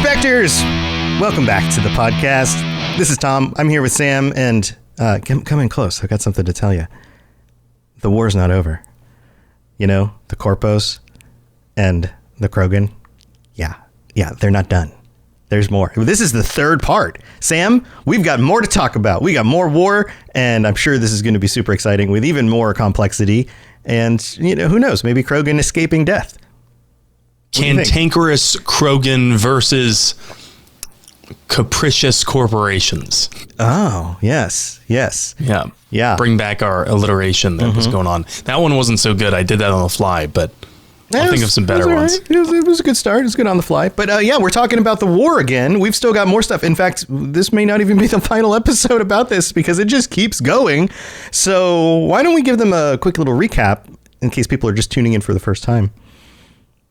Spectres! Welcome back to the podcast. This is Tom. I'm here with Sam, and come in close. I've got something to tell you. The war's not over. You know, the Corpos and the Krogan. Yeah, they're not done. There's more. This is the third part. Sam, we've got more to talk about. We got more war, and I'm sure this is going to be super exciting with even more complexity. And, you know, who knows? Maybe Krogan escaping death. Cantankerous Krogan versus capricious corporations. Oh, yes. Yeah. Bring back our alliteration that was going on. That one wasn't so good. I did that on the fly, but I'll think of some better ones. Right. It was a good start. It was good on the fly. But we're talking about the war again. We've still got more stuff. In fact, this may not even be the final episode about this because it just keeps going. So why don't we give them a quick little recap in case people are just tuning in for the first time?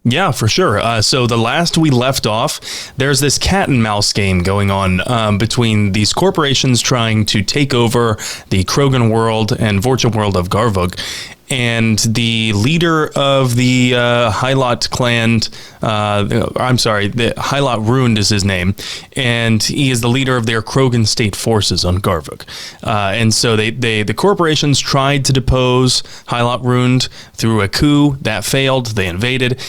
Yeah, for sure. So the last we left off, there's this cat and mouse game going on between these corporations trying to take over the Krogan world and virtual world of Garvug. And the leader of the Hylot clan, the Hylot Ruined is his name, and he is the leader of their Krogan state forces on Garvug. And so the corporations tried to depose Hylot Ruined through a coup. That failed. They invaded.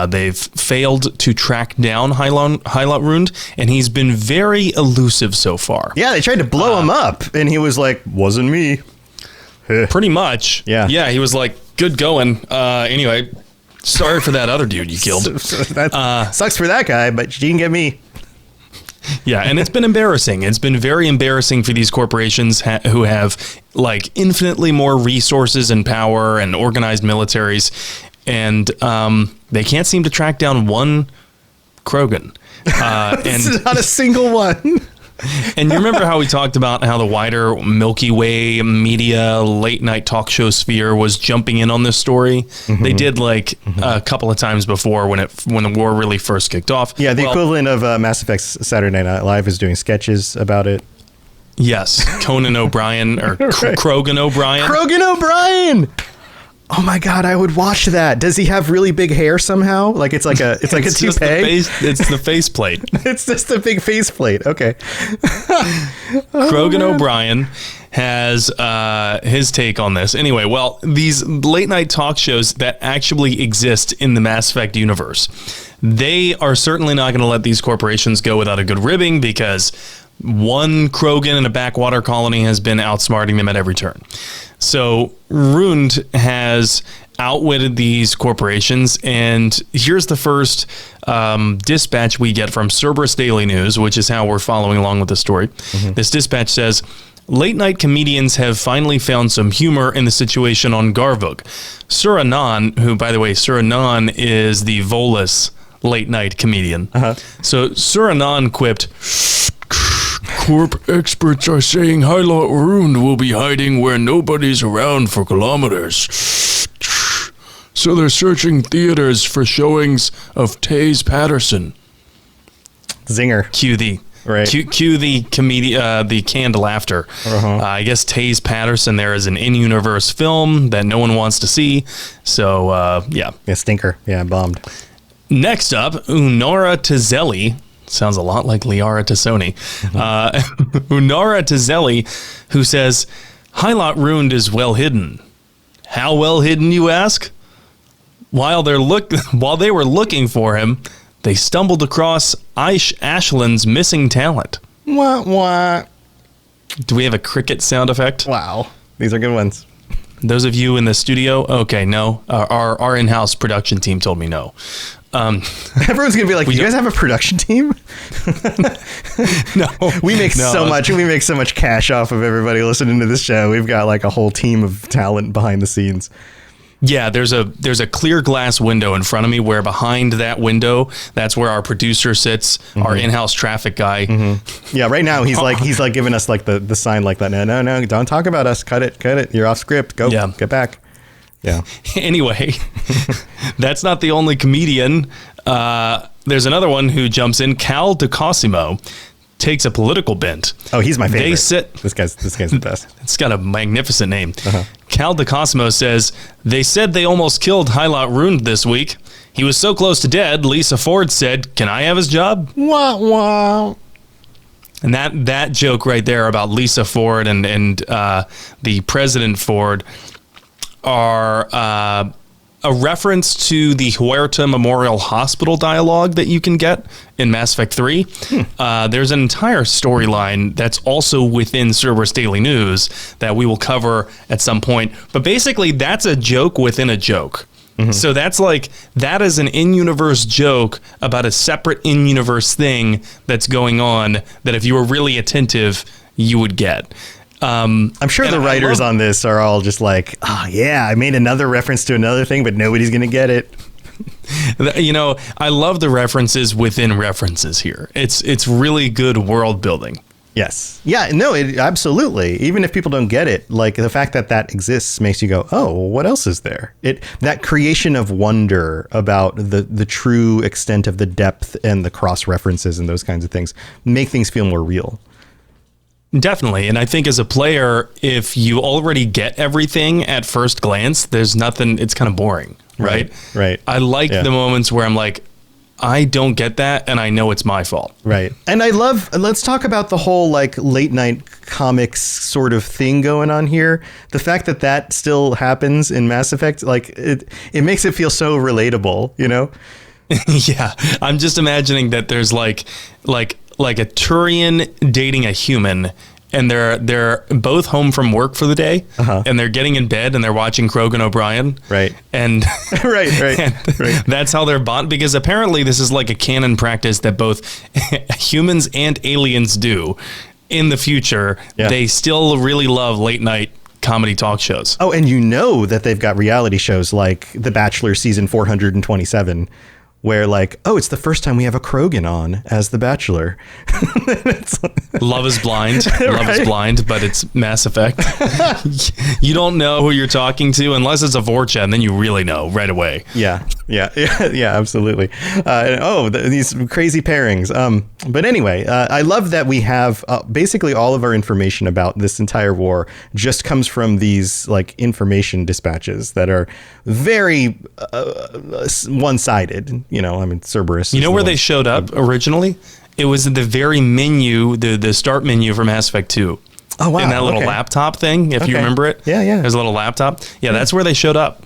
They've failed to track down Hylot Ruined, and he's been very elusive so far. Yeah, they tried to blow him up, and he was like, wasn't me. Pretty much. Yeah, he was like, good going. Anyway, sorry for that other dude you killed. That sucks for that guy, but you didn't get me. Yeah, and it's been embarrassing. It's been very embarrassing for these corporations who have like infinitely more resources and power and organized militaries, and they can't seem to track down one Krogan. And not a single one. And you remember how we talked about how the wider Milky Way media late night talk show sphere was jumping in on this story? Mm-hmm. They did a couple of times before when the war really first kicked off. Yeah, the equivalent of Mass Effect's Saturday Night Live is doing sketches about it. Yes, Conan O'Brien or Krogan O'Brien. Krogan O'Brien. Oh my God, I would watch that. Does he have really big hair somehow? Like it's like a toupee. It's the faceplate. It's just a big faceplate. Okay. Krogan O'Brien has his take on this. Anyway, well, these late night talk shows that actually exist in the Mass Effect universe, they are certainly not going to let these corporations go without a good ribbing because one Krogan in a backwater colony has been outsmarting them at every turn. So Ruined has outwitted these corporations, and here's the first dispatch we get from Cerberus Daily News, which is how we're following along with the story. Mm-hmm. This dispatch says, late night comedians have finally found some humor in the situation on Garvug. Suranan, who, by the way, Suranan is the Volus late night comedian. Uh-huh. So Suranan quipped, Corp experts are saying Hylot Ruined will be hiding where nobody's around for kilometers. So they're searching theaters for showings of Taze Patterson. Zinger. Cue the comedian, the canned laughter. Uh-huh. I guess Taze Patterson there is an in-universe film that no one wants to see. So, yeah. Yeah, stinker. Yeah, bombed. Next up, Unara Tazelli. Sounds a lot like Liara Tassoni. Unara Tazelli, who says, Hylot Ruined is well hidden. How well hidden, you ask? While they were looking for him, they stumbled across Ashland's missing talent. Wah, wah. Do we have a cricket sound effect? Wow. These are good ones. Those of you in the studio? Okay, no. Our in-house production team told me no. Everyone's gonna be like, you guys have a production team? No, we make so much cash off of everybody listening to this show. We've got like a whole team of talent behind the scenes. Yeah, there's a clear glass window in front of me where behind that window, that's where our producer sits, mm-hmm. our in-house traffic guy. Mm-hmm. Yeah, right now he's like giving us like the sign like that. No, don't talk about us. Cut it. You're off script. Go, get back. Yeah. Anyway, that's not the only comedian. There's another one who jumps in, Cal DeCosimo. takes a political bent. Oh, he's my favorite. This guy's the best. It's got a magnificent name. Cal DeCosmo says, they said they almost killed Hylot Ruined this week. He was so close to dead, Lisa Ford said, can I have his job? Wah, wah. And that joke right there about Lisa Ford and the President Ford are a reference to the Huerta Memorial Hospital dialogue that you can get in Mass Effect 3. There's an entire storyline that's also within Cerberus Daily News that we will cover at some point. But basically, that's a joke within a joke. So that is an in-universe joke about a separate in-universe thing that's going on that if you were really attentive, you would get. I'm sure the writers on this are all just like, oh yeah, I made another reference to another thing, but nobody's going to get it. I love the references within references here. It's really good world building. Yes. Yeah, no, absolutely. Even if people don't get it, like the fact that exists makes you go, oh, what else is there? That creation of wonder about the true extent of the depth and the cross references and those kinds of things make things feel more real. Definitely. And I think as a player, if you already get everything at first glance, there's nothing, it's kind of boring, right? Right. I like the moments where I'm like, I don't get that, and I know it's my fault. Right. And let's talk about the whole like late night comics sort of thing going on here. The fact that still happens in Mass Effect, like it makes it feel so relatable, you know? Yeah. I'm just imagining that there's like a Turian dating a human, and they're both home from work for the day, and they're getting in bed and they're watching Krogan O'Brien. Right. And right. That's how they're bond, because apparently this is like a canon practice that both humans and aliens do in the future. Yeah. They still really love late night comedy talk shows. Oh, and that they've got reality shows like The Bachelor season 427, where like, oh, it's the first time we have a Krogan on as the Bachelor. Love is Blind. Love is Blind, but it's Mass Effect. You don't know who you're talking to unless it's a Vorcha, and then you really know right away. Yeah, absolutely. These crazy pairings. But anyway, I love that we have basically all of our information about this entire war just comes from these like information dispatches that are very one-sided. Cerberus. You know where they showed up originally? It was the very menu, the start menu for Mass Effect 2. Oh, wow. In that little laptop thing, if you remember it. Yeah. There's a little laptop. Yeah, that's where they showed up.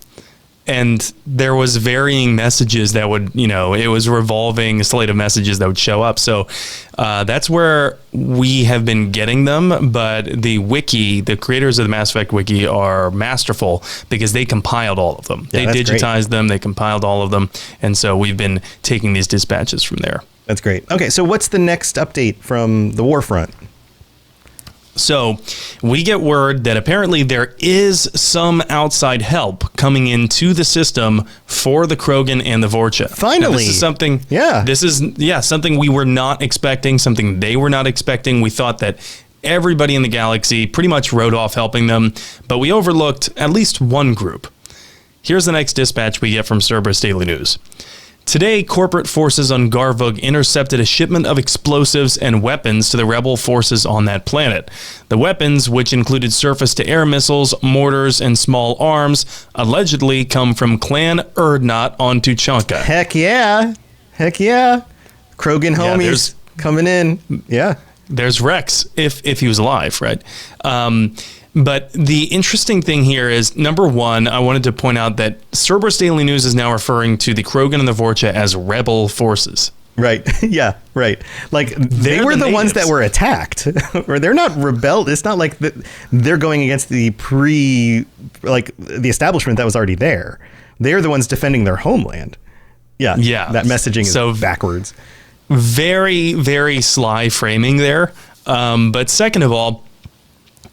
And there was varying messages that would, it was a revolving slate of messages that would show up. So that's where we have been getting them. But the wiki, the creators of the Mass Effect wiki are masterful because they compiled all of them. Yeah, they digitized them. They compiled all of them. And so we've been taking these dispatches from there. That's great. Okay, so what's the next update from the war front? So we get word that apparently there is some outside help coming into the system for the Krogan and the Vorcha. Finally. Now, this is something. Yeah. This is something we were not expecting, something they were not expecting. We thought that everybody in the galaxy pretty much wrote off helping them, but we overlooked at least one group. Here's the next dispatch we get from Cerberus Daily News. Today, corporate forces on Garvug intercepted a shipment of explosives and weapons to the rebel forces on that planet. The weapons, which included surface-to-air missiles, mortars, and small arms, allegedly come from Clan Urdnot on Tuchanka. Heck yeah. Krogan homies coming in. Yeah. There's Rex, if he was alive, right? But the interesting thing here is, number one, I wanted to point out that Cerberus Daily News is now referring to the Krogan and the Vorcha as rebel forces. Right. Yeah, right. Like, they were the ones that were attacked. Or they're not rebelled. It's not like they're going against the establishment that was already there. They're the ones defending their homeland. Yeah. Yeah. That messaging is backwards. Very, very sly framing there. But second of all,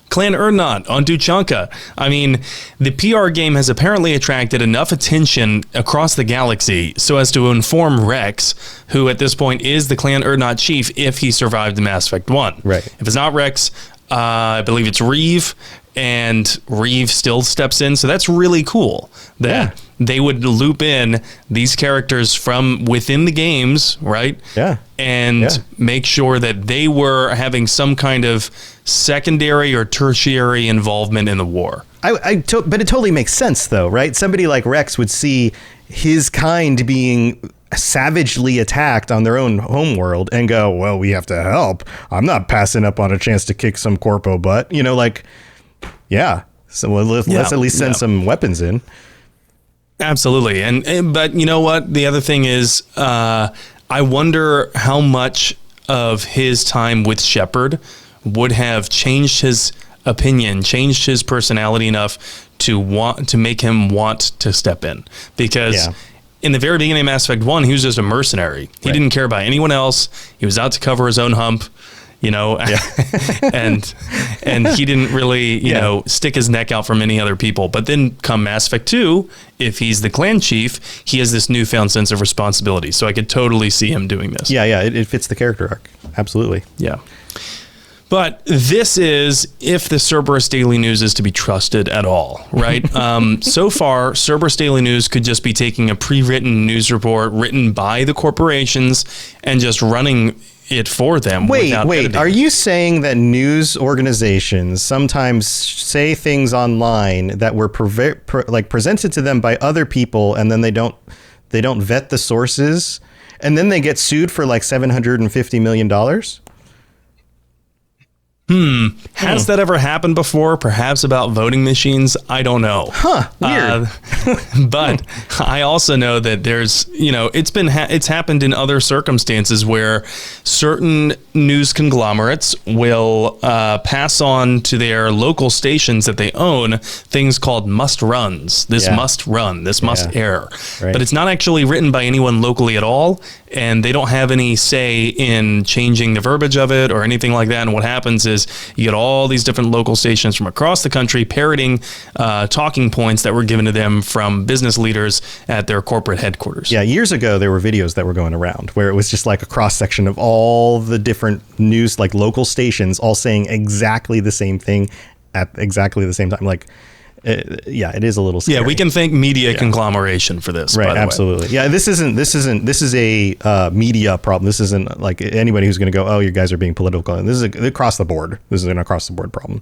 Clan Urdnot on Tuchanka. I mean, the PR game has apparently attracted enough attention across the galaxy so as to inform Rex, who at this point is the Clan Urdnot chief if he survived the Mass Effect 1. Right. If it's not Rex, I believe it's Reeve, and Reeve still steps in. So that's really cool that they would loop in these characters from within the games, right? Yeah. And make sure that they were having some kind of secondary or tertiary involvement in the war. But it totally makes sense, though, right? Somebody like Rex would see his kind being savagely attacked on their own homeworld and go, well, we have to help. I'm not passing up on a chance to kick some corpo butt. You know, like, yeah. So let's at least send some weapons in. Absolutely. But you know what? The other thing is, I wonder how much of his time with Shepard would have changed his opinion, changed his personality enough to make him want to step in. Because in the very beginning of Mass Effect 1, he was just a mercenary. He didn't care about anyone else. He was out to cover his own hump. You know, and he didn't really, you know, stick his neck out for many other people. But then come Mass Effect 2, if he's the clan chief, he has this newfound sense of responsibility. So I could totally see him doing this. Yeah, it fits the character arc. Absolutely. Yeah. But this is if the Cerberus Daily News is to be trusted at all, right? So far, Cerberus Daily News could just be taking a pre-written news report written by the corporations and just running it for them. Wait, editing. Are you saying that news organizations sometimes say things online that were presented to them by other people, and then they don't vet the sources, and then they get sued for like $750 million? Has that ever happened before? Perhaps about voting machines? I don't know. Weird. But I also know that there's, you know, it's happened in other circumstances where certain news conglomerates will pass on to their local stations that they own things called must runs. This must run. This must air. Right. But it's not actually written by anyone locally at all, and they don't have any say in changing the verbiage of it or anything like that. And what happens is you get all these different local stations from across the country parroting talking points that were given to them from business leaders at their corporate headquarters. Yeah, years ago, there were videos that were going around where it was just like a cross-section of all the different news, like local stations, all saying exactly the same thing at exactly the same time. Like, it is a little scary. Yeah, we can thank media conglomeration for this. Right, by the absolutely. way. Yeah, this is a media problem. This isn't like anybody who's going to go, oh, you guys are being political. This is across the board. This is an across the board problem.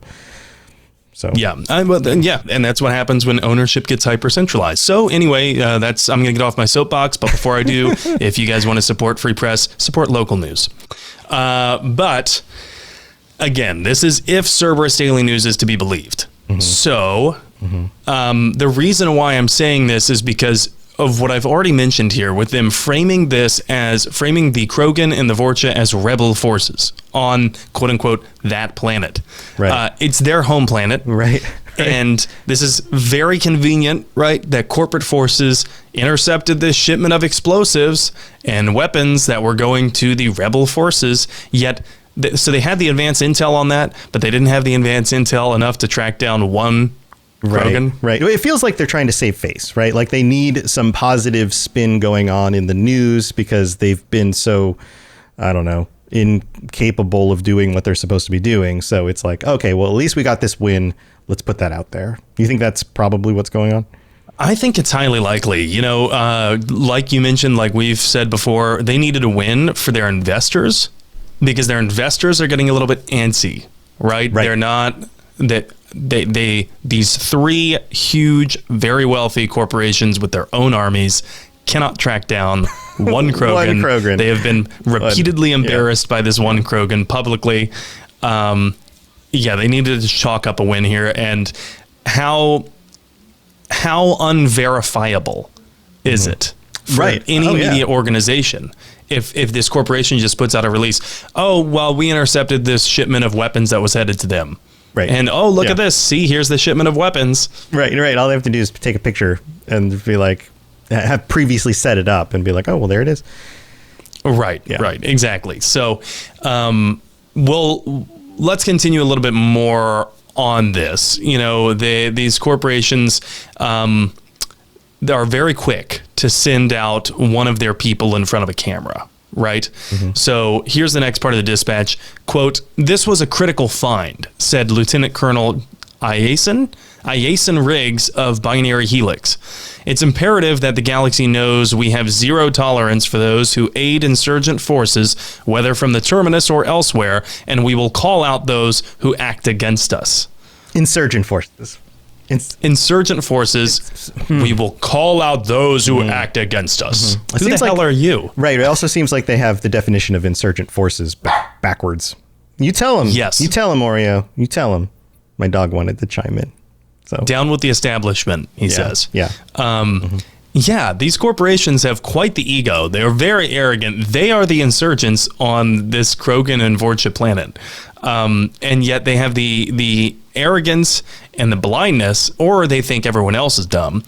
So and that's what happens when ownership gets hyper centralized. So anyway, I'm going to get off my soapbox. But before I do, if you guys want to support free press, support local news. But again, this is if Cerberus Daily News is to be believed. Mm-hmm. So the reason why I'm saying this is because of what I've already mentioned here with them framing the Krogan and the Vorcha as rebel forces on quote unquote that planet. Right. It's their home planet. Right. And this is very convenient, right? That corporate forces intercepted this shipment of explosives and weapons that were going to the rebel forces, yet so they had the advanced intel on that, but they didn't have the advanced intel enough to track down one Krogan. Right. It feels like they're trying to save face, right? Like they need some positive spin going on in the news because they've been so, I don't know, incapable of doing what they're supposed to be doing. So it's like, okay, well, at least we got this win. Let's put that out there. You think that's probably what's going on? I think it's highly likely. You know, like you mentioned, like we've said before, they needed a win for their investors because their investors are getting a little bit antsy, right? They're not that these three huge, very wealthy corporations with their own armies cannot track down one Krogan. One Krogan. They have been repeatedly embarrassed by this one Krogan publicly. They needed to chalk up a win here. And how unverifiable is it for any media organization if this corporation just puts out a release? Oh, well, we intercepted this shipment of weapons that was headed to them. Right. And, oh, look at this. See, here's the shipment of weapons. Right. All they have to do is take a picture and be like, have previously set it up and be like, oh, well, there it is. Right. Yeah. Right. Exactly. So, let's continue a little bit more on this. You know, these corporations, they are very quick to send out one of their people in front of a camera. Right. Mm-hmm. So here's the next part of the dispatch. Quote, "This was a critical find," said Lieutenant Colonel Iason rigs of binary helix. It's imperative that the galaxy knows we have zero tolerance for those who aid insurgent forces, whether from the terminus or elsewhere, and we will call out those who act against us. Insurgent forces. Insurgent forces, we will call out those who act against us. Who the hell are you? Right. It also seems like they have the definition of insurgent forces backwards. You tell them. Yes. You tell them, Oreo. You tell them. My dog wanted to chime in. So down with the establishment, he says. Yeah. Yeah, these corporations have quite the ego. They're very arrogant. They are the insurgents on this Krogan and Vorcha planet. And yet they have the arrogance and the blindness, or they think everyone else is dumb,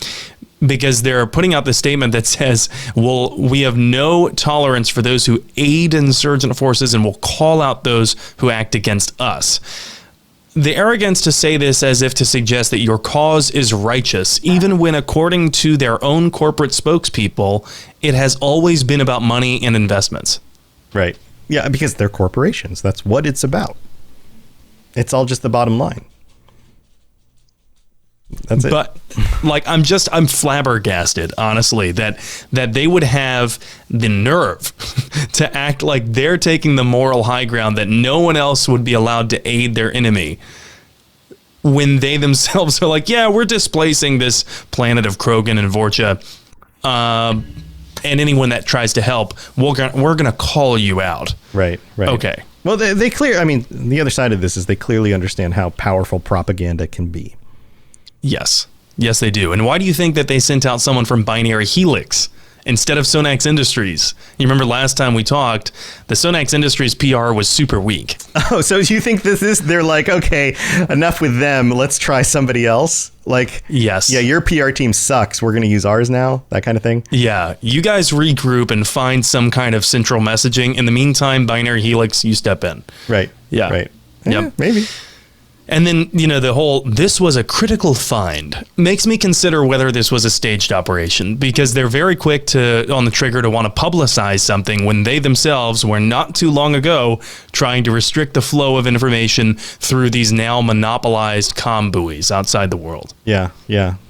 because they're putting out this statement that says, well, we have no tolerance for those who aid insurgent forces and will call out those who act against us. The arrogance to say this as if to suggest that your cause is righteous, even when, according to their own corporate spokespeople, it has always been about money and investments. Right. Yeah, because they're corporations. That's what it's about. It's all just the bottom line. That's it. But I'm flabbergasted, honestly, that they would have the nerve to act like they're taking the moral high ground, that no one else would be allowed to aid their enemy, when they themselves are like, yeah, we're displacing this planet of Krogan and Vorcha, and anyone that tries to help, we're gonna call you out. Right. Okay. Well, the other side of this is they clearly understand how powerful propaganda can be. Yes, they do. And why do you think that they sent out someone from Binary Helix instead of Sonax Industries? You remember last time we talked, the Sonax Industries PR was super weak. Oh, so you think they're like, okay, enough with them, let's try somebody else? Like, yes. Yeah, your PR team sucks, we're going to use ours now, that kind of thing? Yeah, you guys regroup and find some kind of central messaging. In the meantime, Binary Helix, you step in. Right. Yeah. Right. Yep. Maybe. And then, the whole, this was a critical find, makes me consider whether this was a staged operation, because they're very quick on the trigger to want to publicize something when they themselves were not too long ago trying to restrict the flow of information through these now monopolized comm buoys outside the world. Yeah.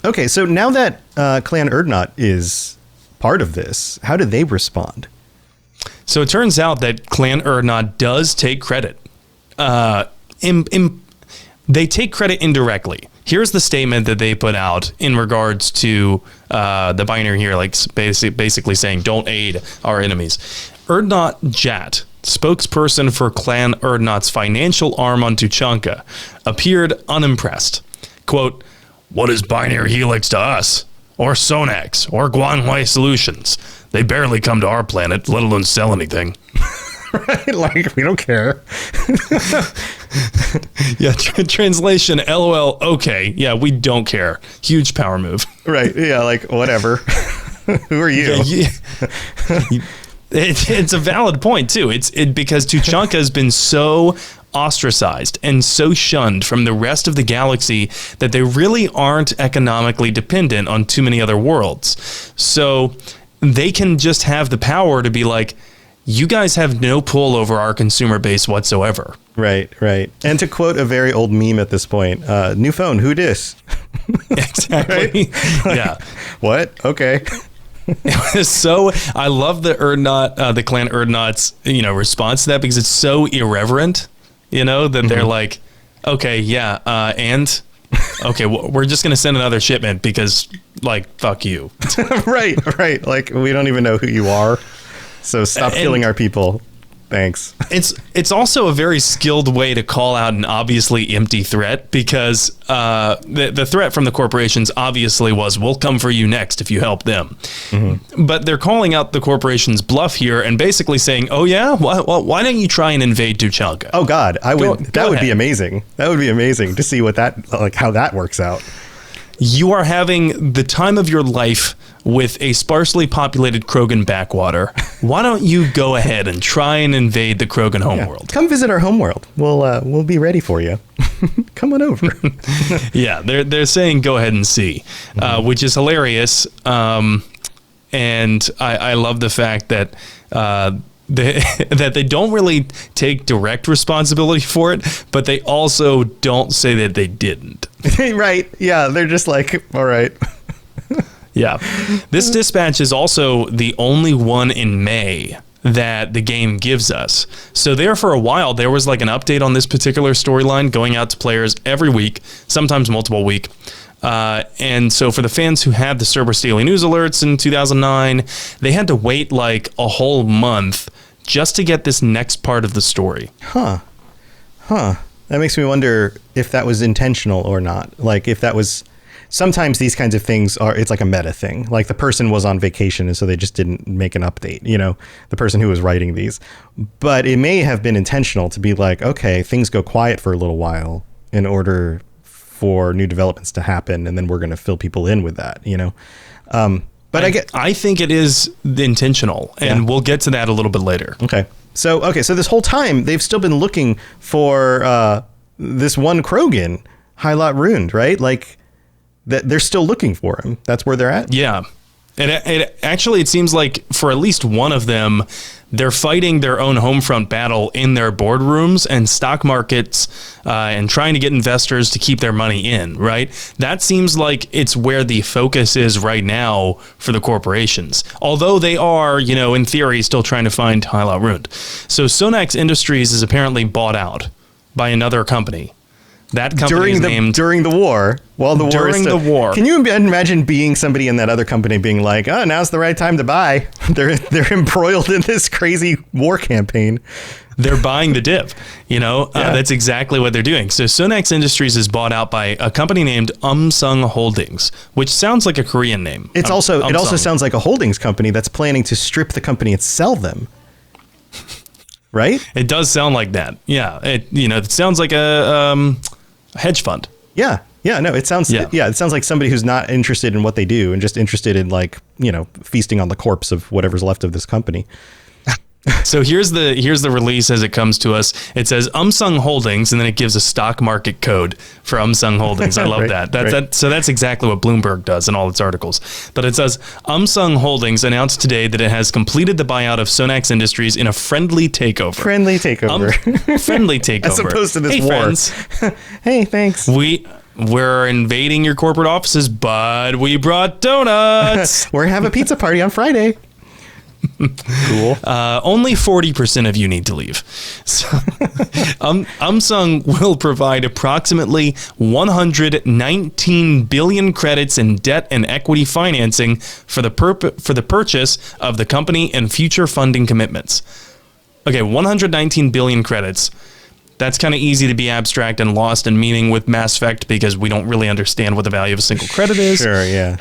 Okay, so now that Clan Urdnot is part of this, how do they respond? So it turns out that Clan Urdnot does take credit. They take credit indirectly. Here's the statement that they put out in regards to the binary here, like basically saying, don't aid our enemies. Urdnot Jat, spokesperson for Clan Urdnot's financial arm on Tuchanka, appeared unimpressed. Quote, what is Binary Helix to us? Or Sonax? Or Guanhui Solutions? They barely come to our planet, let alone sell anything. Right? Like, we don't care. Yeah, translation, LOL, okay. Yeah, we don't care. Huge power move. Right, yeah, like, whatever. Who are you? Yeah. It's a valid point, too. Because Tuchanka has been so ostracized and so shunned from the rest of the galaxy that they really aren't economically dependent on too many other worlds. So they can just have the power to be like, you guys have no pull over our consumer base whatsoever. Right. And to quote a very old meme at this point, new phone, who dis? Exactly. Right? Yeah. What? Okay. So I love the Clan Urdnot's, response to that, because it's so irreverent, that they're like, okay, yeah, and okay, we're just going to send another shipment because, like, fuck you. Right. Like, we don't even know who you are. So stop killing our people. Thanks. It's also a very skilled way to call out an obviously empty threat, because the threat from the corporations obviously was, we'll come for you next if you help them. Mm-hmm. But they're calling out the corporation's bluff here and basically saying, oh yeah, why don't you try and invade Tuchanka? Oh God, that would be amazing. That would be amazing to see how that works out. You are having the time of your life with a sparsely populated Krogan backwater. Why don't you go ahead and try and invade the Krogan homeworld? Come visit our homeworld. We'll be ready for you. Come on over. Yeah, they're saying go ahead and see, which is hilarious. And I love the fact that that they don't really take direct responsibility for it, but they also don't say that they didn't. Right. Yeah. They're just like, all right. Yeah. This dispatch is also the only one in May that the game gives us. So there for a while, there was like an update on this particular storyline going out to players every week, sometimes multiple week. And so for the fans who had the Cerberus Daily News alerts in 2009, they had to wait like a whole month just to get this next part of the story. Huh. That makes me wonder if that was intentional or not. Like if that was... Sometimes these kinds of things it's like a meta thing. Like the person was on vacation and so they just didn't make an update, the person who was writing these. But it may have been intentional to be like, okay, things go quiet for a little while in order for new developments to happen. And then we're going to fill people in with that, But I think it is intentional, and we'll get to that a little bit later. Okay. So this whole time they've still been looking for this one Krogan, Highlot Ruined, right? Like, that they're still looking for him. That's where they're at. Yeah. It seems like for at least one of them, they're fighting their own home front battle in their boardrooms and stock markets and trying to get investors to keep their money in, right? That seems like it's where the focus is right now for the corporations. Although they are, in theory, still trying to find Highlot Ruined. So Sonax Industries is apparently bought out by another company. That company is named during the war. While the war during the war. Can you imagine being somebody in that other company being like, "Oh, now's the right time to buy"? They're embroiled in this crazy war campaign. They're buying the dip. That's exactly what they're doing. So Sonax Industries is bought out by a company named Umsung Holdings, which sounds like a Korean name. It also sounds like a holdings company that's planning to strip the company and sell them. Right? It does sound like that. Yeah. It sounds like a hedge fund. Yeah. No, it sounds it sounds like somebody who's not interested in what they do and just interested in feasting on the corpse of whatever's left of this company. So here's the release as it comes to us. It says Umsung Holdings, and then it gives a stock market code for Umsung Holdings. I love that. So that's exactly what Bloomberg does in all its articles. But it says Umsung Holdings announced today that it has completed the buyout of Sonax Industries in a friendly takeover. Friendly takeover. Friendly takeover. As opposed to this war. Friends. Hey, thanks. We're invading your corporate offices, but we brought donuts. We're having a pizza party on Friday. Cool. Only 40% of you need to leave. So, Umsung will provide approximately 119 billion credits in debt and equity financing for the purchase of the company and future funding commitments. Okay, 119 billion credits. That's kind of easy to be abstract and lost in meaning with Mass Effect because we don't really understand what the value of a single credit is. Sure, yeah.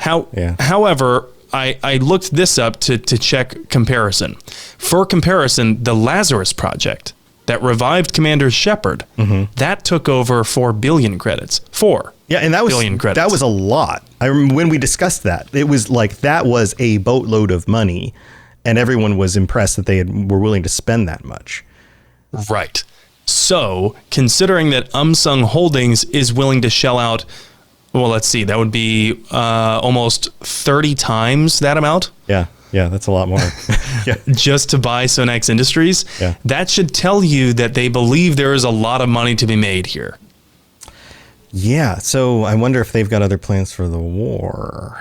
However, I looked this up to check comparison. For comparison, the Lazarus Project that revived Commander Shepard, that took over 4 billion credits. 4 and that was billion credits. That was a lot. I remember when we discussed that. It was like that was a boatload of money, and everyone was impressed that they were willing to spend that much. Right. So, considering that Umsung Holdings is willing to shell out, well, let's see, that would be almost 30 times that amount. Yeah, that's a lot more. Just to buy Sonax Industries. Yeah. That should tell you that they believe there is a lot of money to be made here. Yeah, so I wonder if they've got other plans for the war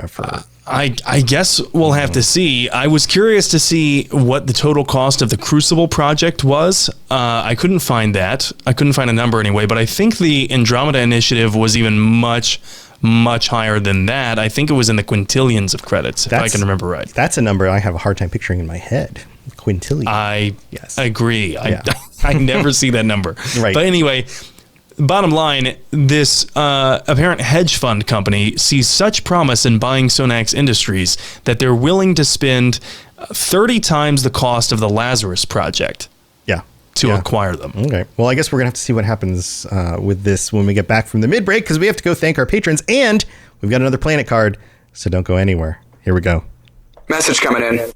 effort. I guess we'll have to see. I was curious to see what the total cost of the Crucible project was. I couldn't find that. I couldn't find a number anyway, but I think the Andromeda initiative was even much, much higher than that. I think it was in the quintillions of credits, if I can remember right. That's a number I have a hard time picturing in my head. Quintillion. I agree. Yeah. I never see that number. Right. But anyway, bottom line, this apparent hedge fund company sees such promise in buying Sonax Industries that they're willing to spend 30 times the cost of the Lazarus Project to acquire them. Okay. Well, I guess we're going to have to see what happens with this when we get back from the mid-break, because we have to go thank our patrons, and we've got another planet card, so don't go anywhere. Here we go. Message coming in.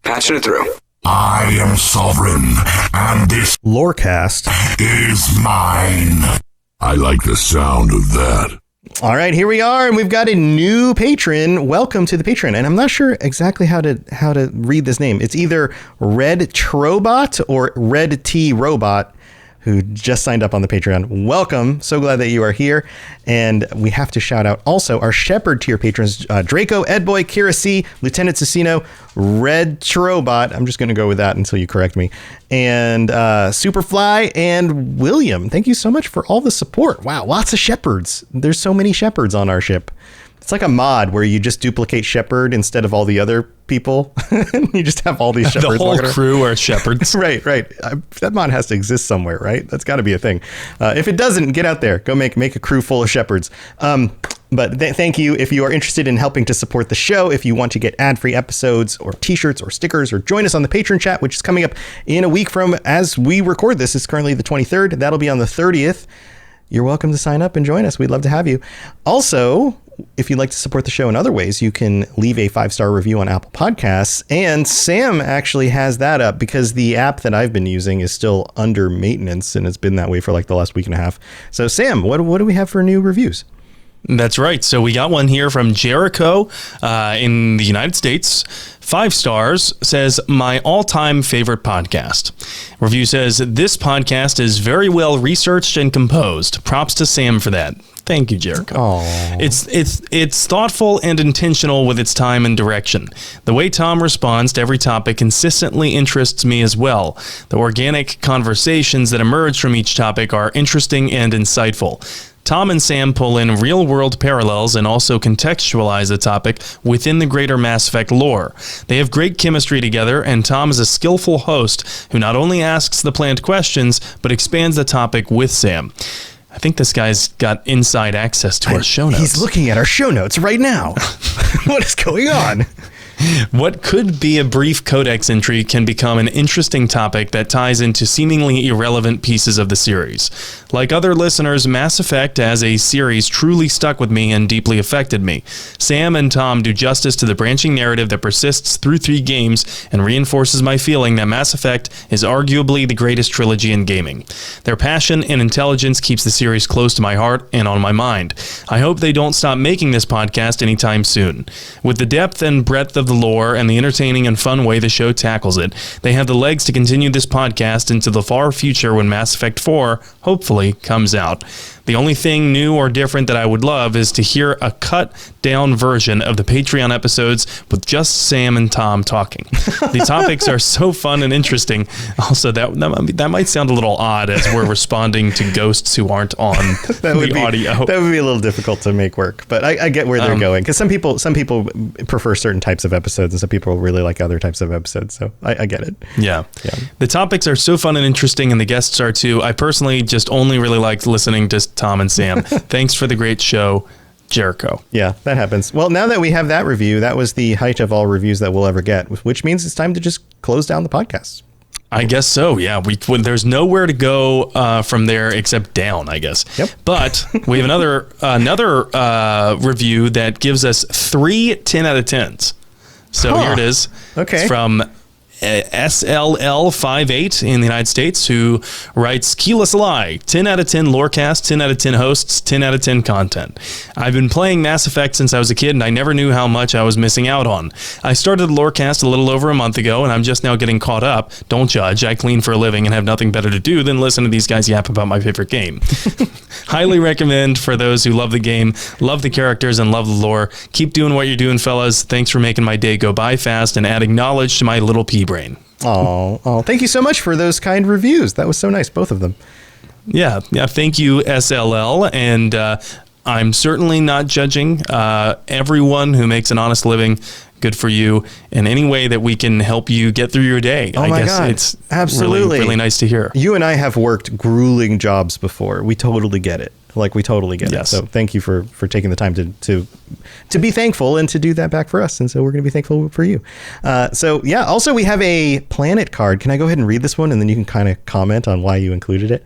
Patching it through. I am sovereign, and this Lorecast is mine. I like the sound of that. All right, here we are, and we've got a new patron. Welcome to the Patreon, and I'm not sure exactly how to read this name. It's either Red Trobot or Red T Robot, who just signed up on the Patreon. Welcome. So glad that you are here. And we have to shout out also our Shepherd tier patrons, Draco, Edboy, Kira C, Lieutenant Cicino, Red Trobot. I'm just going to go with that until you correct me. And Superfly and William. Thank you so much for all the support. Wow, lots of Shepherds. There's so many Shepherds on our ship. It's like a mod where you just duplicate Shepherd instead of all the other people. You just have all these Shepherds. The whole crew are Shepherds. Right. That mod has to exist somewhere, right? That's got to be a thing. If it doesn't, get out there. Go make a crew full of Shepherds. But thank you. If you are interested in helping to support the show, if you want to get ad-free episodes or t-shirts or stickers, or join us on the Patreon chat, which is coming up in a week from as we record this. It's currently the 23rd. That'll be on the 30th. You're welcome to sign up and join us. We'd love to have you. Also, if you'd like to support the show in other ways, you can leave a 5-star review on Apple Podcasts. And Sam actually has that up because the app that I've been using is still under maintenance, and it's been that way for like the last week and a half. So Sam, what do we have for new reviews? That's right. So we got one here from Jericho in the United States. 5 stars, says, my all-time favorite podcast. Review says, this podcast is very well researched and composed. Props to Sam for that. Thank you, Jericho. Aww. It's thoughtful and intentional with its time and direction. The way Tom responds to every topic consistently interests me as well. The organic conversations that emerge from each topic are interesting and insightful. Tom and Sam pull in real-world parallels and also contextualize the topic within the greater Mass Effect lore. They have great chemistry together, and Tom is a skillful host who not only asks the planned questions, but expands the topic with Sam. I think this guy's got inside access to our show notes. He's looking at our show notes right now. What is going on? What could be a brief codex entry can become an interesting topic that ties into seemingly irrelevant pieces of the series. Like other listeners, Mass Effect as a series truly stuck with me and deeply affected me. Sam and Tom do justice to the branching narrative that persists through 3 games and reinforces my feeling that Mass Effect is arguably the greatest trilogy in gaming. Their passion and intelligence keeps the series close to my heart and on my mind. I hope they don't stop making this podcast anytime soon. With the depth and breadth of the lore and the entertaining and fun way the show tackles it, they have the legs to continue this podcast into the far future when Mass Effect 4 hopefully comes out. The only thing new or different that I would love is to hear a cut-down version of the Patreon episodes with just Sam and Tom talking. The topics are so fun and interesting. Also, that might sound a little odd as we're responding to ghosts who aren't on the audio. That would be a little difficult to make work, but I get where they're going, because some people prefer certain types of episodes, and some people really like other types of episodes, so I get it. Yeah. The topics are so fun and interesting, and the guests are too. I personally just only really liked listening to Tom and Sam. Thanks for the great show, Jericho. Yeah, that happens. Well, now that we have that review, that was the height of all reviews that we'll ever get, which means it's time to just close down the podcast. I guess so. Yeah, there's nowhere to go from there except down, I guess. Yep. But we have another review that gives us 3 10 out of 10s. So here it is. Okay. It's from SLL58 in the United States, who writes, Keyless Lie, 10 out of 10 lorecast, 10 out of 10 hosts, 10 out of 10 content. I've been playing Mass Effect since I was a kid, and I never knew how much I was missing out on. I started the lorecast a little over a month ago, and I'm just now getting caught up. Don't judge. I clean for a living and have nothing better to do than listen to these guys yap about my favorite game. Highly recommend for those who love the game, love the characters, and love the lore. Keep doing what you're doing, fellas. Thanks for making my day go by fast and adding knowledge to my little pea brain. Oh, thank you so much for those kind reviews. That was so nice, both of them. Yeah. Thank you, SLL. And I'm certainly not judging everyone who makes an honest living. Good for you. In any way that we can help you get through your day. Oh, I guess God. It's absolutely really nice to hear. You and I have worked grueling jobs before. We totally get it. We totally get it. So thank you for taking the time to be thankful and to do that back for us. And so we're going to be thankful for you. Also we have a planet card. Can I go ahead and read this one, and then you can kind of comment on why you included it?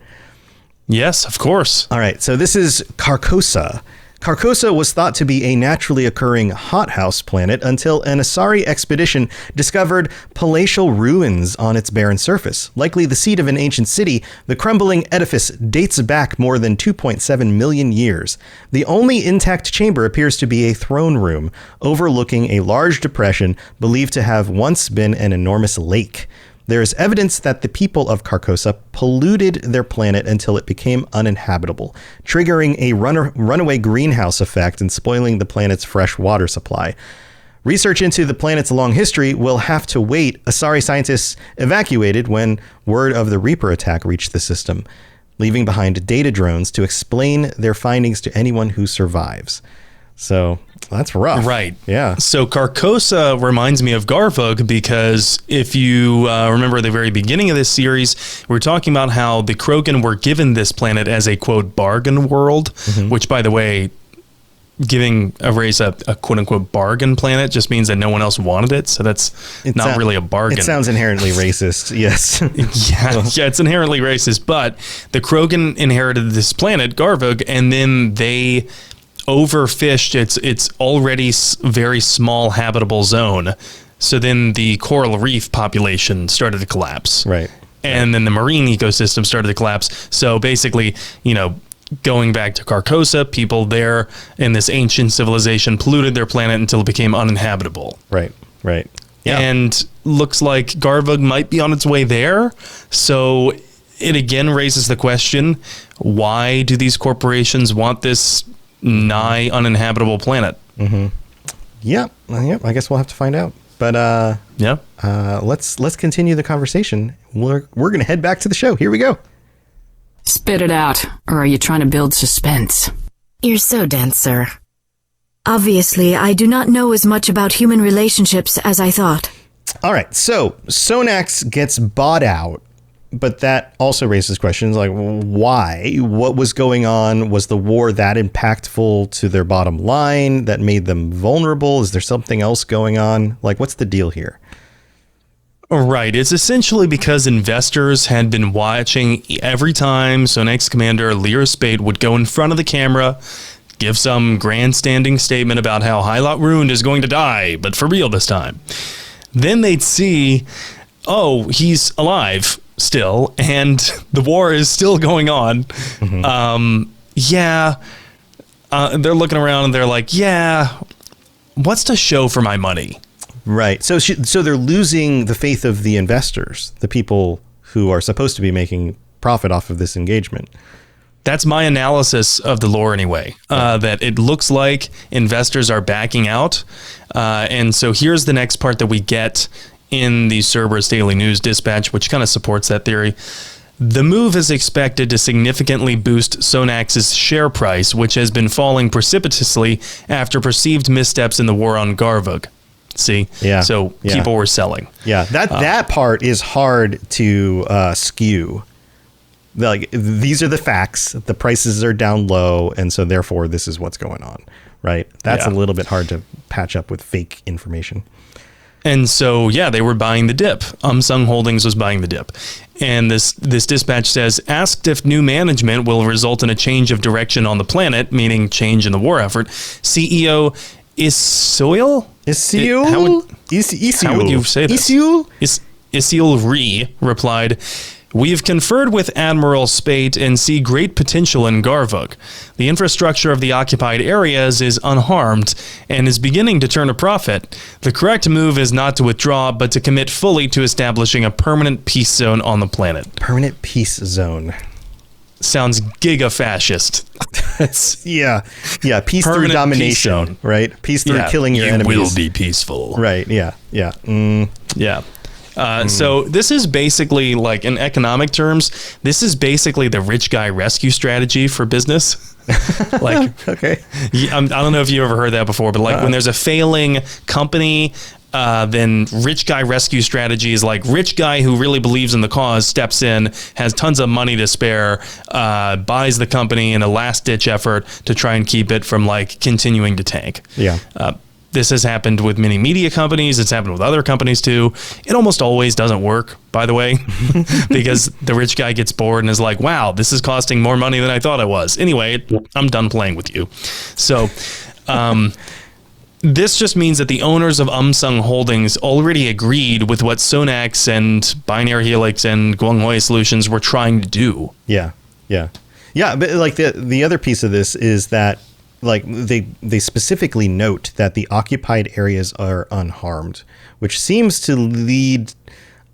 Yes, of course. All right. So this is Carcosa. Carcosa was thought to be a naturally occurring hothouse planet until an Asari expedition discovered palatial ruins on its barren surface. Likely the seat of an ancient city, the crumbling edifice dates back more than 2.7 million years. The only intact chamber appears to be a throne room overlooking a large depression believed to have once been an enormous lake. There is evidence that the people of Carcosa polluted their planet until it became uninhabitable, triggering a runaway greenhouse effect and spoiling the planet's fresh water supply. Research into the planet's long history will have to wait. Asari scientists evacuated when word of the Reaper attack reached the system, leaving behind data drones to explain their findings to anyone who survives. So that's rough. Right. Yeah. So Carcosa reminds me of Garvug because if you remember at the very beginning of this series, we were talking about how the Krogan were given this planet as a, quote, bargain world, which, by the way, giving a race a quote-unquote bargain planet just means that no one else wanted it. So that's not really a bargain. It sounds inherently racist, yes. Yeah, it's inherently racist. But the Krogan inherited this planet, Garvug, and then they overfished its already very small habitable zone. So then the coral reef population started to collapse. Right. And then the marine ecosystem started to collapse. So basically, going back to Carcosa, people there in this ancient civilization polluted their planet until it became uninhabitable. Right. Yeah. And looks like Garvug might be on its way there. So it again raises the question, why do these corporations want this nigh uninhabitable planet? Yep. I guess we'll have to find out. But let's continue the conversation. We're going to head back to the show. Here we go. Spit it out, or are you trying to build suspense? You're so dense, sir. Obviously, I do not know as much about human relationships as I thought. All right. So Sonax gets bought out. But that also raises questions like, why? What was going on? Was the war that impactful to their bottom line that made them vulnerable? Is there something else going on? Like, what's the deal here? Right. It's essentially because investors had been watching every time Sonax Commander Lear Spade would go in front of the camera, give some grandstanding statement about how Hylot Ruined is going to die, but for real this time. Then they'd see, oh, he's alive still, and the war is still going on. They're looking around and they're like, what's to show for my money? Right. So they're losing the faith of the investors, the people who are supposed to be making profit off of this engagement. That's my analysis of the lore anyway, that it looks like investors are backing out. And so here's the next part that we get in the Cerberus Daily News Dispatch, which kind of supports that theory. The move is expected to significantly boost Sonax's share price, which has been falling precipitously after perceived missteps in the war on Garvug. See? Yeah. So people were selling. Yeah, that part is hard to skew. Like, these are the facts. The prices are down low, and so therefore this is what's going on, right? That's a little bit hard to patch up with fake information. And so, they were buying the dip. Sung Holdings was buying the dip. And this dispatch says, asked if new management will result in a change of direction on the planet, meaning change in the war effort, CEO Isil? How would you say this? Isil Ree replied, "We've conferred with Admiral Spate and see great potential in Garvug. The infrastructure of the occupied areas is unharmed and is beginning to turn a profit. The correct move is not to withdraw, but to commit fully to establishing a permanent peace zone on the planet." Permanent peace zone. Sounds giga-fascist. Peace through domination, peace right? Peace through killing your enemies. You will be peaceful. Right, So this is basically, like, in economic terms, this is basically the rich guy rescue strategy for business. Like, okay. I don't know if you ever heard that before, but like when there's a failing company, then rich guy rescue strategy is like rich guy who really believes in the cause steps in, has tons of money to spare, buys the company in a last ditch effort to try and keep it from like continuing to tank. This has happened with many media companies. It's happened with other companies too. It almost always doesn't work, by the way, because the rich guy gets bored and is like, wow, this is costing more money than I thought it was. Anyway, I'm done playing with you. So this just means that the owners of Umsung Holdings already agreed with what Sonax and Binary Helix and Guanghui Solutions were trying to do. Yeah. But like the other piece of this is that like they specifically note that the occupied areas are unharmed, which seems to lead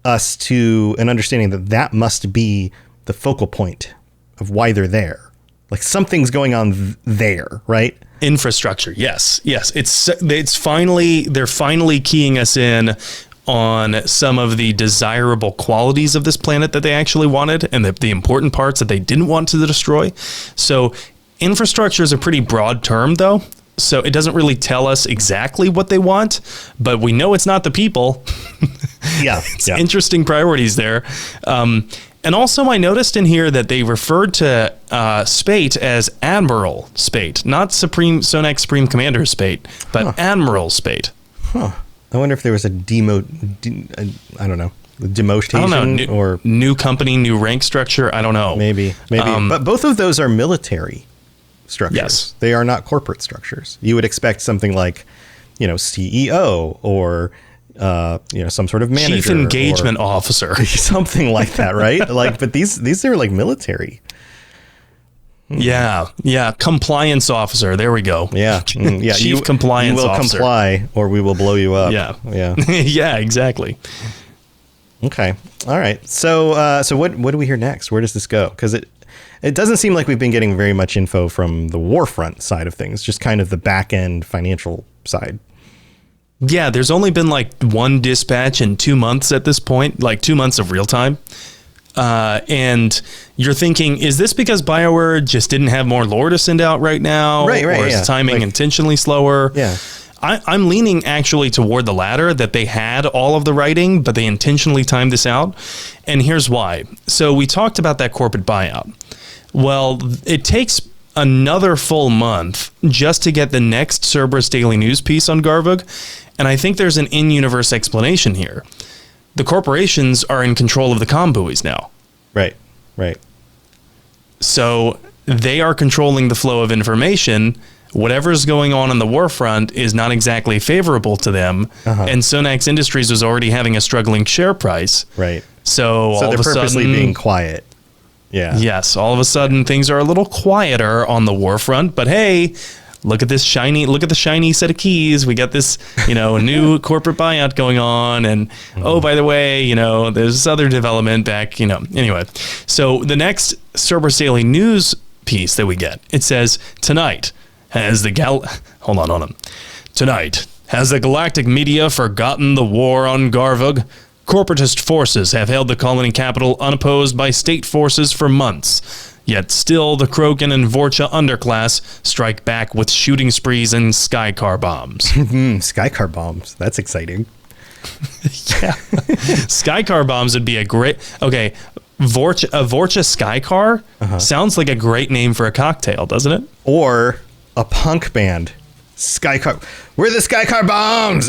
us to an understanding that must be the focal point of why they're there. Like something's going on there, right? Infrastructure. Yes. They're finally keying us in on some of the desirable qualities of this planet that they actually wanted and the important parts that they didn't want to destroy. So infrastructure is a pretty broad term, though, so it doesn't really tell us exactly what they want, but we know it's not the people. It's interesting priorities there. And also I noticed in here that they referred to Spate as Admiral Spate, not Sonax Supreme Commander Spate, but Admiral Spate. Huh. I wonder if there was a demotion or new company, new rank structure. I don't know. Maybe. But both of those are military structures. Yes. They are not corporate structures. You would expect something like, CEO or, some sort of manager. Chief engagement officer. Something like that, right? But these are like military. Yeah. Compliance officer. There we go. Yeah. Chief compliance officer. You will comply or we will blow you up. Yeah. Yeah, exactly. Okay. All right. So what do we hear next? Where does this go? Because it doesn't seem like we've been getting very much info from the warfront side of things, just kind of the back end financial side. Yeah, there's only been like one dispatch in 2 months at this point, like 2 months of real time. And you're thinking, is this because BioWare just didn't have more lore to send out right now? Right, or is timing intentionally slower? Yeah. I'm leaning actually toward the latter, that they had all of the writing, but they intentionally timed this out. And here's why. So we talked about that corporate buyout. Well, it takes another full month just to get the next Cerberus Daily News piece on Garvug. And I think there's an in-universe explanation here. The corporations are in control of the comm buoys now. Right. So they are controlling the flow of information. Whatever's going on the warfront is not exactly favorable to them. And Sonax Industries was already having a struggling share price. Right. So all they're of a purposely sudden, being quiet. Yeah. Yes. All of a sudden things are a little quieter on the warfront, but hey, look at the shiny set of keys. We got this, new corporate buyout going on. And oh, by the way, there's this other development back, anyway. So the next Cerberus Daily News piece that we get, it says, tonight has the galactic media forgotten the war on Garvug? Corporatist forces have held the colony capital unopposed by state forces for months. Yet still, the Krogan and Vorcha underclass strike back with shooting sprees and skycar bombs. Skycar bombs. That's exciting. Yeah. Skycar bombs would be a great... Okay, Vorcha Skycar sounds like a great name for a cocktail, doesn't it? Or a punk band. Skycar. We're the Skycar bombs.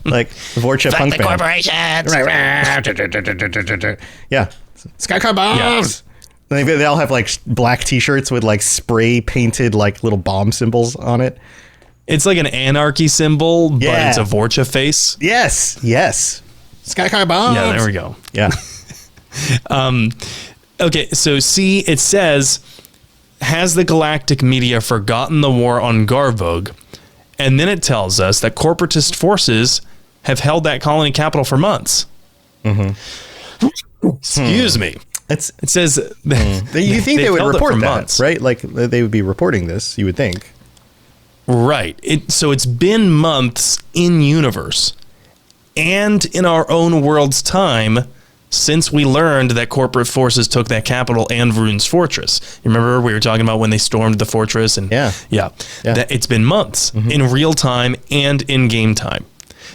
Like Vorcha punk the band. corporations. Yeah. Skycar bombs. Yeah. They all have like black t-shirts with like spray painted like little bomb symbols on it. It's like an anarchy symbol, but it's a Vorcha face. Yes. Skycar bombs. Yeah, there we go. Yeah. Okay, so see, it says, has the galactic media forgotten the war on Garvug? And then it tells us that corporatist forces have held that colony capital for months. Excuse me. It says... You think they would report that, months. right? Like they would be reporting this, you would think. Right. So it's been months in universe and in our own world's time since we learned that corporate forces took that capital and Vrune's fortress. You remember we were talking about when they stormed the fortress? And yeah. That it's been months in real time and in game time.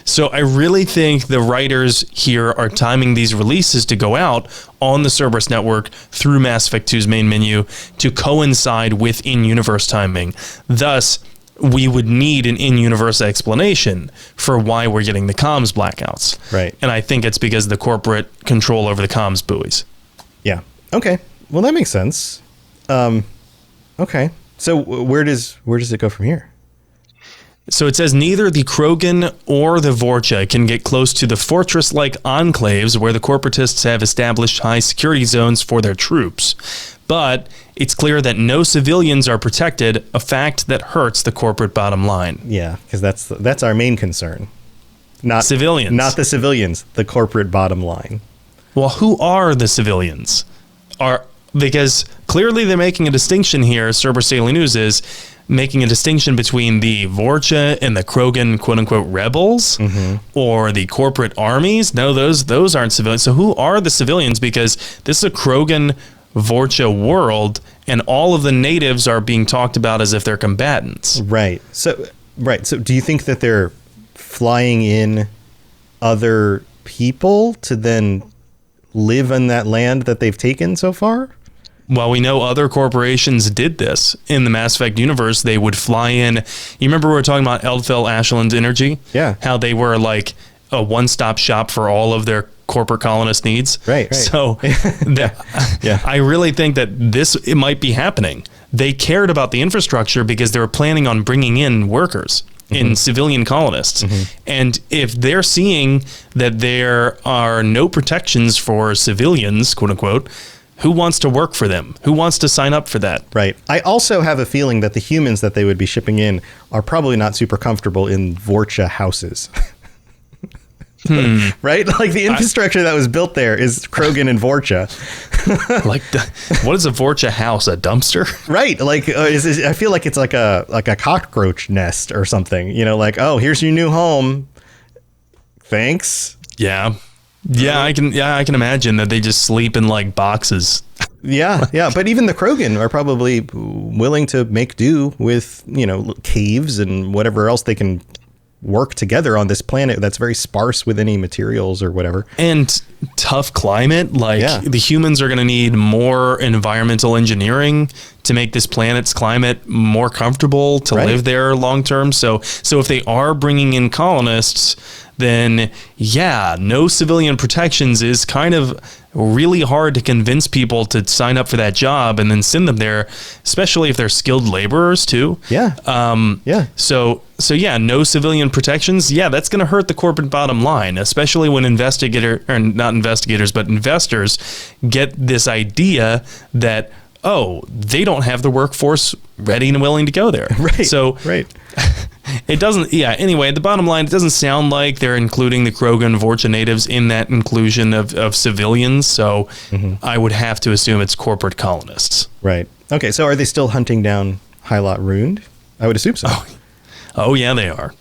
So I really think the writers here are timing these releases to go out on the Cerberus network through Mass Effect 2's main menu to coincide with in-universe timing. Thus, we would need an in-universe explanation for why we're getting the comms blackouts. Right. And I think it's because of the corporate control over the comms buoys. Yeah. Okay. Well, that makes sense. Okay. So where does it go from here? So it says neither the Krogan or the Vorcha can get close to the fortress-like enclaves where the Corporatists have established high security zones for their troops. But it's clear that no civilians are protected, a fact that hurts the corporate bottom line. Yeah, because that's our main concern. Not civilians. Not the civilians, the corporate bottom line. Well, who are the civilians? Because clearly they're making a distinction here, Cerberus Daily News is making a distinction between the Vorcha and the Krogan quote-unquote rebels or the corporate armies. No, those aren't civilians. So who are the civilians? Because this is a Krogan Vorcha world, and all of the natives are being talked about as if they're combatants. Right. So do you think that they're flying in other people to then live in that land that they've taken so far? Well, we know other corporations did this in the Mass Effect universe. They would fly in. You remember we were talking about Eldfell Ashland Energy? Yeah. How they were like a one-stop shop for all of their corporate colonist needs. Right. So I really think that it might be happening. They cared about the infrastructure because they were planning on bringing in workers in civilian colonists. And if they're seeing that there are no protections for civilians, quote unquote, who wants to work for them? Who wants to sign up for that? Right. I also have a feeling that the humans that they would be shipping in are probably not super comfortable in Vorcha houses. Right? Like the infrastructure that was built there is Krogan and Vorcha. What is a Vorcha house? A dumpster? Right. Like I feel like it's like a cockroach nest or something. You know, like, oh, here's your new home. Thanks. Yeah. I can imagine that they just sleep in like boxes. Yeah. But even the Krogan are probably willing to make do with, caves and whatever else they can work together on this planet that's very sparse with any materials or whatever. And tough climate. The humans are going to need more environmental engineering to make this planet's climate more comfortable to live there long term. So if they are bringing in colonists, then no civilian protections is kind of really hard to convince people to sign up for that job and then send them there, especially if they're skilled laborers too. So no civilian protections. That's going to hurt the corporate bottom line, especially when investors get this idea that, they don't have the workforce ready and willing to go there. Right. So it doesn't, anyway, the bottom line, it doesn't sound like they're including the Krogan Vorcha natives in that inclusion of civilians. So I would have to assume it's corporate colonists. Right. Okay. So are they still hunting down Hylot Rund? I would assume so. Oh, yeah, they are.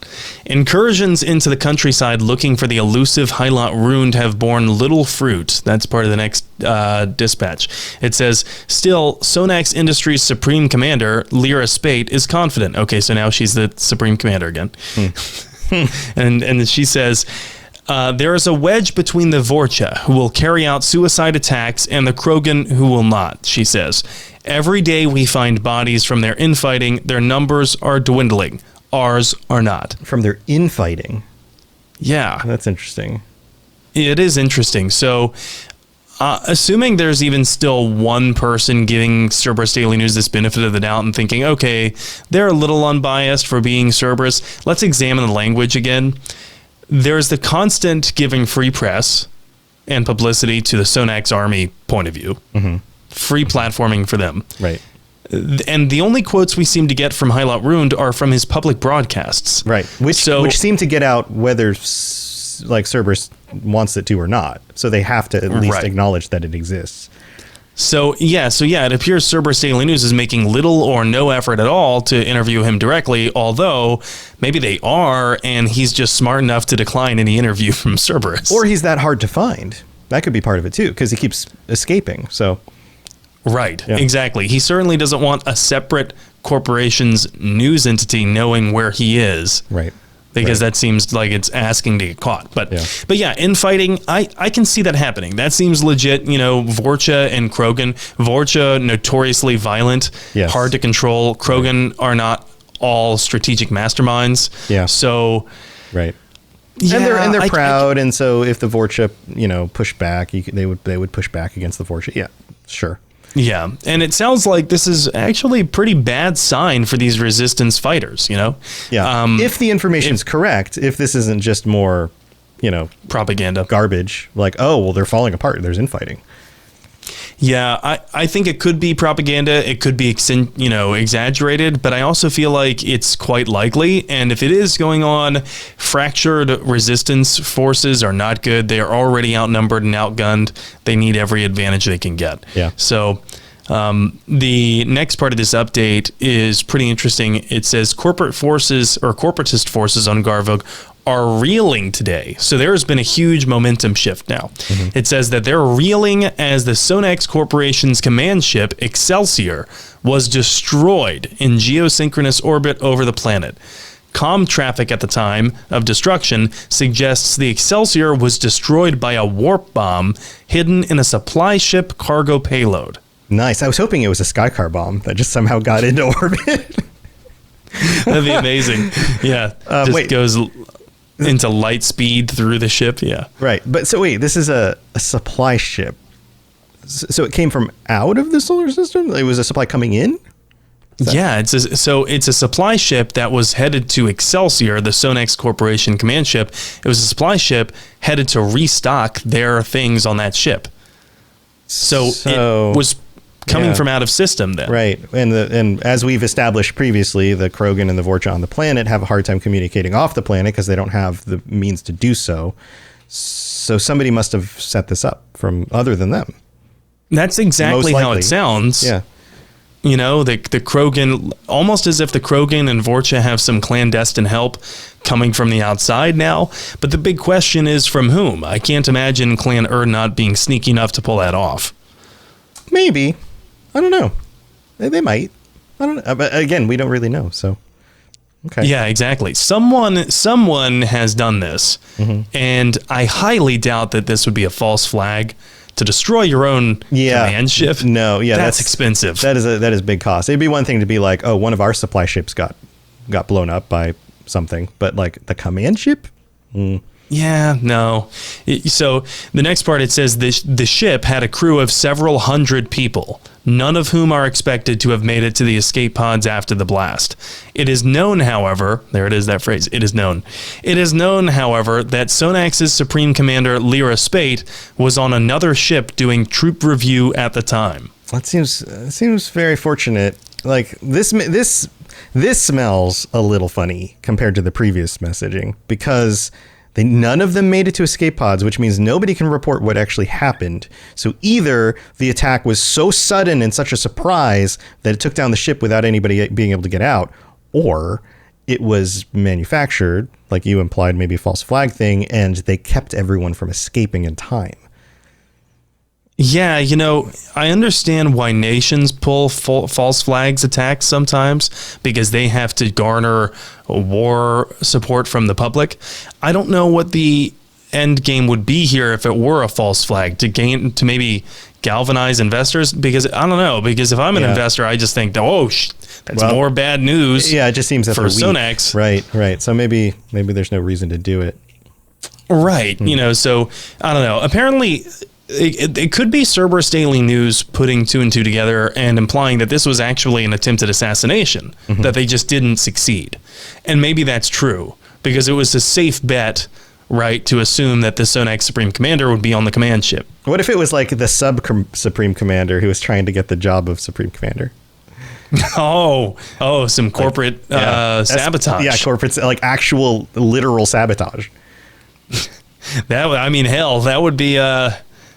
Incursions into the countryside looking for the elusive Hylot Rund have borne little fruit. That's part of the next dispatch. It says, still, Sonax Industries' Supreme Commander, Lyra Spate, is confident. Okay, so now she's the Supreme Commander again. And she says, there is a wedge between the Vorcha, who will carry out suicide attacks, and the Krogan, who will not, she says. Every day we find bodies from their infighting. Their numbers are dwindling. Ours are not. From their infighting. Yeah. That's interesting. It is interesting. So, assuming there's even still one person giving Cerberus Daily News this benefit of the doubt and thinking, okay, they're a little unbiased for being Cerberus, let's examine the language again. There's the constant giving free press and publicity to the Sonax Army point of view. Free platforming for them. Right. And the only quotes we seem to get from Hylot Rund are from his public broadcasts. Right. Which seem to get out whether Cerberus wants it to or not. So they have to at least acknowledge that it exists. So it appears Cerberus Daily News is making little or no effort at all to interview him directly, although maybe they are, and he's just smart enough to decline any interview from Cerberus. Or he's that hard to find. That could be part of it too, because he keeps escaping. So. Right, exactly. He certainly doesn't want a separate corporation's news entity knowing where he is. Right. Because that seems like it's asking to get caught. But infighting, I can see that happening. That seems legit. Vorcha and Krogan. Vorcha, notoriously violent, hard to control. Krogan are not all strategic masterminds. Yeah. So, Right. yeah, And they're proud, and so if the Vorcha, push back, they would push back against the Vorcha. Yeah, sure. Yeah, and it sounds like this is actually a pretty bad sign for these resistance fighters, Yeah. If the information's correct, if this isn't just more, propaganda garbage, like, oh, well, they're falling apart, there's infighting. Yeah, I think it could be propaganda. It could be, exaggerated, but I also feel like it's quite likely. And if it is going on, fractured resistance forces are not good. They are already outnumbered and outgunned. They need every advantage they can get. Yeah. So the next part of this update is pretty interesting. It says corporate forces or corporatist forces on Garvug are reeling today. So there has been a huge momentum shift now. Mm-hmm. It says that they're reeling as the Sonax Corporation's command ship, Excelsior, was destroyed in geosynchronous orbit over the planet. Com traffic at the time of destruction suggests the Excelsior was destroyed by a warp bomb hidden in a supply ship cargo payload. Nice. I was hoping it was a Skycar bomb that just somehow got into orbit. That'd be amazing. Yeah. Goes into light speed through the ship. Yeah. Right. But so wait, this is a supply ship. So it came from out of the solar system? It was a supply coming in? Yeah, it's a supply ship that was headed to Excelsior, the Sonax Corporation command ship. It was a supply ship headed to restock their things on that ship. So it was coming from out of system then. Right. And as we've established previously, the Krogan and the Vorcha on the planet have a hard time communicating off the planet because they don't have the means to do so. So somebody must have set this up from other than them. That's exactly how it sounds. Yeah. The Krogan, almost as if the Krogan and Vorcha have some clandestine help coming from the outside now. But the big question is from whom? I can't imagine Clan Erdnot being sneaky enough to pull that off. Maybe. I don't know. They might. I don't know. But again, we don't really know. So, okay. Yeah, exactly. Someone has done this. Mm-hmm. And I highly doubt that this would be a false flag to destroy your own command ship. No, yeah. That's expensive. That is big cost. It'd be one thing to be like, oh, one of our supply ships got blown up by something. But like the command ship? Yeah, no. So the next part, it says the ship had a crew of several hundred people, none of whom are expected to have made it to the escape pods after the blast. It is known, however, there it is, that phrase, it is known. It is known, however, that Sonax's Supreme Commander, Lyra Spate, was on another ship doing troop review at the time. That seems very fortunate. Like, this smells a little funny compared to the previous messaging, because none of them made it to escape pods, which means nobody can report what actually happened. So either the attack was so sudden and such a surprise that it took down the ship without anybody being able to get out, or it was manufactured, like you implied, maybe a false flag thing, and they kept everyone from escaping in time. Yeah, I understand why nations pull false flags attacks sometimes because they have to garner war support from the public. I don't know what the end game would be here if it were a false flag to maybe galvanize investors, because I don't know, because if I'm an investor, I just think, that's more bad news. Yeah, it just seems that for Sonax. Right. So maybe there's no reason to do it. Right. So I don't know. Apparently it could be Cerberus Daily News putting two and two together and implying that this was actually an attempted assassination, that they just didn't succeed. And maybe that's true, because it was a safe bet, right, to assume that the Sonax Supreme Commander would be on the command ship. What if it was like the Supreme Commander who was trying to get the job of Supreme Commander? Some corporate sabotage. Yeah, corporate, like actual literal sabotage. That would be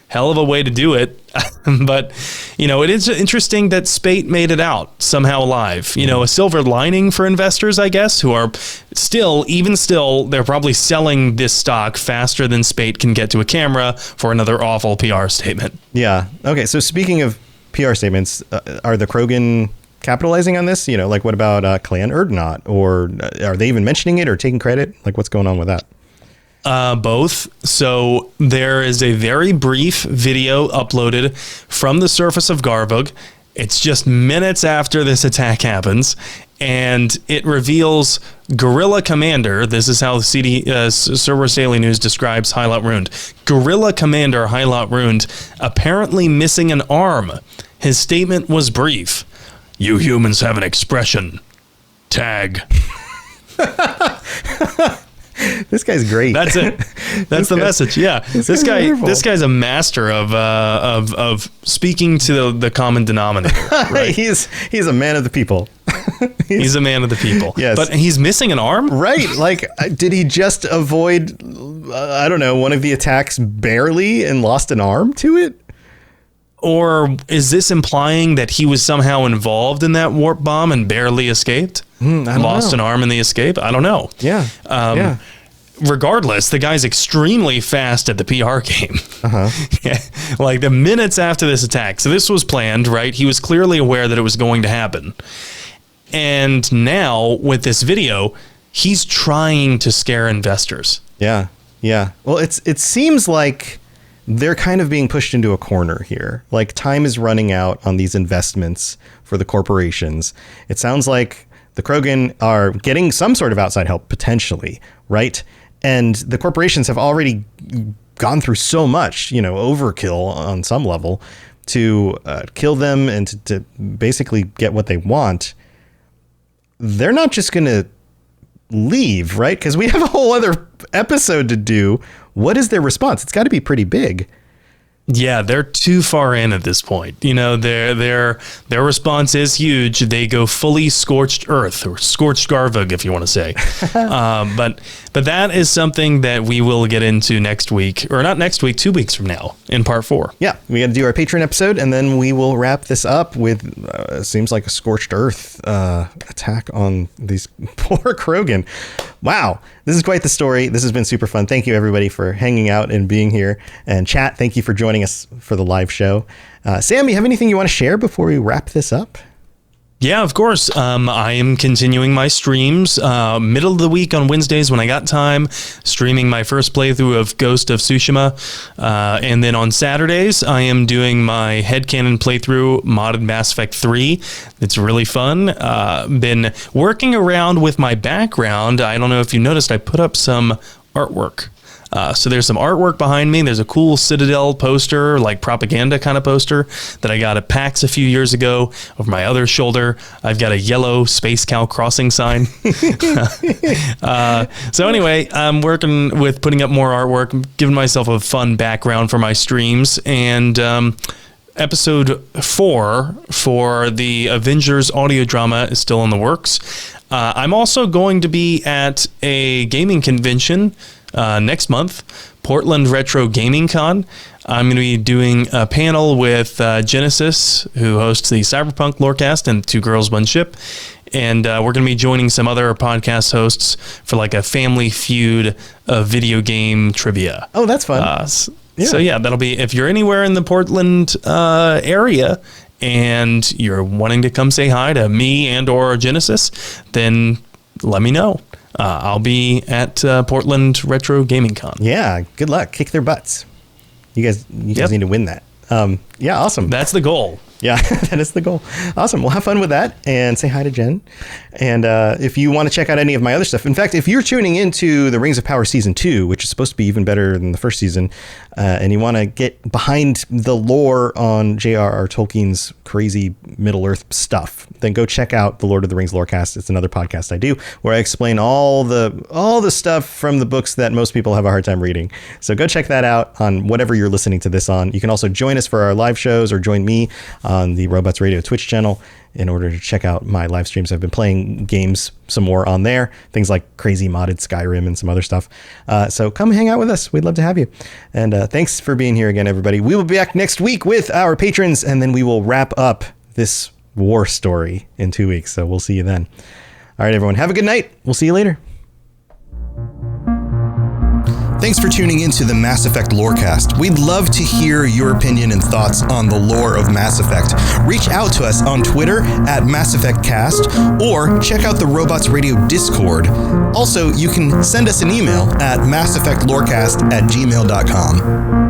hell of a way to do it. But, it is interesting that Spate made it out somehow alive. A silver lining for investors, I guess, who are still, they're probably selling this stock faster than Spate can get to a camera for another awful PR statement. Yeah. Okay. So speaking of PR statements, are the Krogan capitalizing on this? Like what about Clan Erdnot? Or are they even mentioning it or taking credit? Like what's going on with that? Both. So there is a very brief video uploaded from the surface of Garvug. It's just minutes after this attack happens, and it reveals Guerrilla Commander. This is how Cerberus Daily News describes Highlight Ruined. Guerrilla Commander Highlight Ruined apparently missing an arm. His statement was brief. "You humans have an expression. Tag." This guy's great. That's it. That's the message. Yeah. This guy's a master of speaking to the common denominator. Right? He's a man of the people. He's a man of the people. Yes. But he's missing an arm? Right. Like, did he just avoid, I don't know, one of the attacks barely and lost an arm to it? Or is this implying that he was somehow involved in that warp bomb and barely escaped? Lost an arm in the escape? I don't know. Yeah. Yeah. Regardless, the guy's extremely fast at the PR game. Yeah, like the minutes after this attack. So this was planned, right? He was clearly aware that it was going to happen. And now with this video, he's trying to scare investors. Yeah. Yeah. Well, it seems like they're kind of being pushed into a corner here. Like, time is running out on these investments for the corporations. It sounds like the Krogan are getting some sort of outside help potentially, right? And the corporations have already gone through so much, overkill on some level to kill them and to basically get what they want. They're not just going to leave, right? Because we have a whole other episode to do. What is their response? It's got to be pretty big. Yeah, they're too far in at this point. Their response is huge. They go fully scorched earth, or scorched Garvug, if you want to say. But that is something that we will get into next week, or not next week, 2 weeks from now in part 4. Yeah, we got to do our Patron episode, and then we will wrap this up with seems like a scorched earth attack on these poor Krogan. Wow, this is quite the story. This has been super fun. Thank you, everybody, for hanging out and being here. And chat, thank you for joining us for the live show. Sam, you have anything you want to share before we wrap this up? Yeah, of course. I am continuing my streams middle of the week on Wednesdays when I got time, streaming my first playthrough of Ghost of Tsushima. And then on Saturdays, I am doing my headcanon playthrough, modded Mass Effect 3. It's really fun. Been working around with my background. I don't know if you noticed, I put up some artwork. So there's some artwork behind me. There's a cool Citadel poster, like propaganda kind of poster that I got at PAX a few years ago. Over my other shoulder, I've got a yellow Space Cow crossing sign. So anyway, I'm working with putting up more artwork, giving myself a fun background for my streams. And episode 4 for the Avengers audio drama is still in the works. I'm also going to be at a gaming convention next month, Portland Retro Gaming Con. I'm going to be doing a panel with Genesis, who hosts the Cyberpunk Lorecast, and Two Girls, One Ship. And we're going to be joining some other podcast hosts for like a family feud of video game trivia. Oh, that's fun. Yeah. So yeah, that'll be, if you're anywhere in the Portland area and you're wanting to come say hi to me and or Genesis, then let me know. I'll be at Portland Retro Gaming Con. Yeah, good luck. Kick their butts. You guys need to win that. Yeah, awesome. That's the goal. Yeah, that is the goal. Awesome. Well, have fun with that and say hi to Jen. And if you want to check out any of my other stuff, in fact, if you're tuning into the Rings of Power Season 2, which is supposed to be even better than the first season, and you want to get behind the lore on J.R.R. Tolkien's crazy Middle-earth stuff, then go check out the Lord of the Rings Lorecast. It's another podcast I do where I explain all the stuff from the books that most people have a hard time reading. So go check that out on whatever you're listening to this on. You can also join us for our live shows or join me on the Robots Radio Twitch channel in order to check out my live streams. I've been playing games some more on there, things like crazy modded Skyrim and some other stuff. So come hang out with us. We'd love to have you. And thanks for being here again, everybody. We will be back next week with our patrons, and then we will wrap up this war story in 2 weeks. So we'll see you then. All right, everyone. Have a good night. We'll see you later. Thanks for tuning into the Mass Effect Lorecast. We'd love to hear your opinion and thoughts on the lore of Mass Effect. Reach out to us on Twitter at Mass Effect Cast, or check out the Robots Radio Discord. Also, you can send us an email at masseffectlorecast@gmail.com.